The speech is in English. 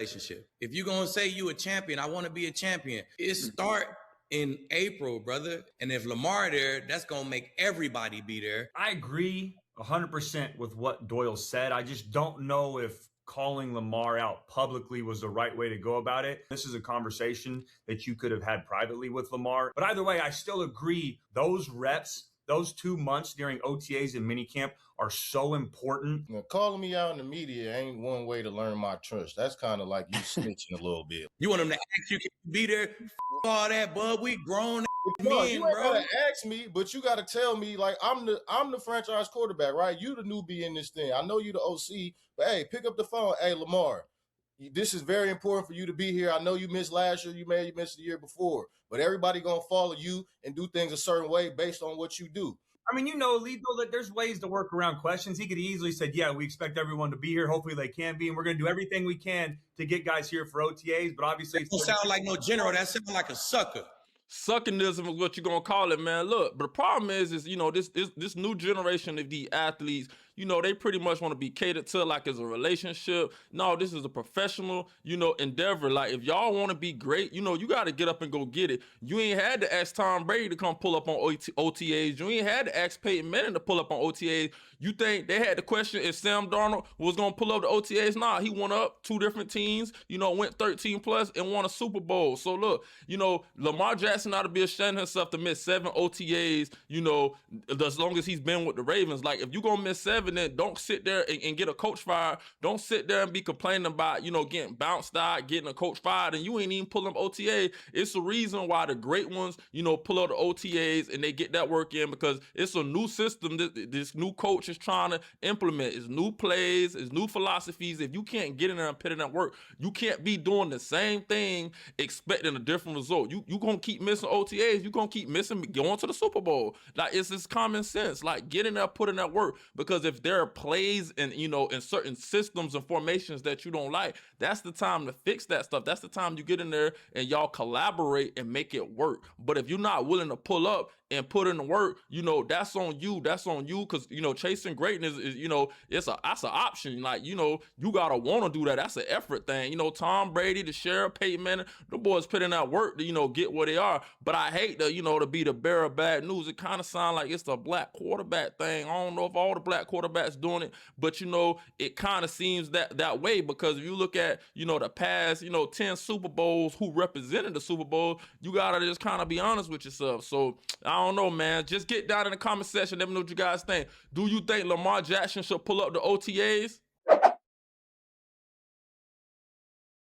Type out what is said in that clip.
relationship. If you're going to say you a champion, I want to be a champion, it start in April, brother. And if Lamar there, that's going to make everybody be there. I agree 100% with what Doyle said. I just don't know if calling Lamar out publicly was the right way to go about it. This is a conversation that you could have had privately with Lamar. But either way, I still agree those reps, those 2 months during OTAs and minicamp are so important. Now, calling me out in the media ain't one way to learn my trust. That's kind of like you snitching a little bit. You want them to ask you, can you be there? All that, bud. We grown No, men, you ain't bro. gotta ask me, but you gotta tell me, like, I'm the franchise quarterback, right? You the newbie in this thing. I know you the OC, but hey, pick up the phone. Hey, Lamar, this is very important for you to be here. I know you missed last year. You missed the year before, but everybody gonna follow you and do things a certain way based on what you do. I mean, Lethal, that there's ways to work around questions. He could easily said, yeah, we expect everyone to be here. Hopefully they can be, and we're going to do everything we can to get guys here for OTAs. But obviously, it don't sound like no general. That sounds like a sucker. Suckerism is what you're gonna call it, man. Look, but the problem is this new generation of these athletes, they pretty much want to be catered to like as a relationship. No, this is a professional, endeavor. Like if y'all want to be great, you got to get up and go get it. You ain't had to ask Tom Brady to come pull up on OTAs. You ain't had to ask Peyton Manning to pull up on OTAs. You think they had the question if Sam Darnold was gonna pull up the OTAs? Nah, he went up 2 different teams, went 13 plus and won a Super Bowl. So look, Lamar Jackson ought to be ashamed of himself to miss 7 OTAs, as long as he's been with the Ravens. Like if you gonna miss 7, then don't sit there and get a coach fired. Don't sit there and be complaining about, getting bounced out, getting a coach fired, and you ain't even pulling up OTA. It's a reason why the great ones, pull out the OTAs and they get that work in, because it's a new system that this new coach is trying to implement. It's new plays, it's new philosophies. If you can't get in there and put in that work, you can't be doing the same thing expecting a different result. You gonna keep missing OTAs, you gonna keep missing going to the Super Bowl. Like it's just common sense. Like get in there, put in that work, because if there are plays and in certain systems and formations that you don't like, that's the time to fix that stuff. That's the time you get in there and y'all collaborate and make it work. But if you're not willing to pull up and put in the work, that's on you. That's on you, because chasing greatness is that's an option. Like you gotta want to do that. That's an effort thing. Tom Brady, the Sheriff, Peyton Manning, the boys put in that work to get where they are. But I hate to to be the bearer of bad news. It kind of sounds like it's the black quarterback thing. I don't know if all the black quarterbacks doing it, but it kind of seems that way, because if you look at the past 10 Super Bowls, who represented the Super Bowl, you gotta just kind of be honest with yourself. So I don't know, man. Just get down in the comment section. Let me know what you guys think. Do you think Lamar Jackson should pull up the OTAs?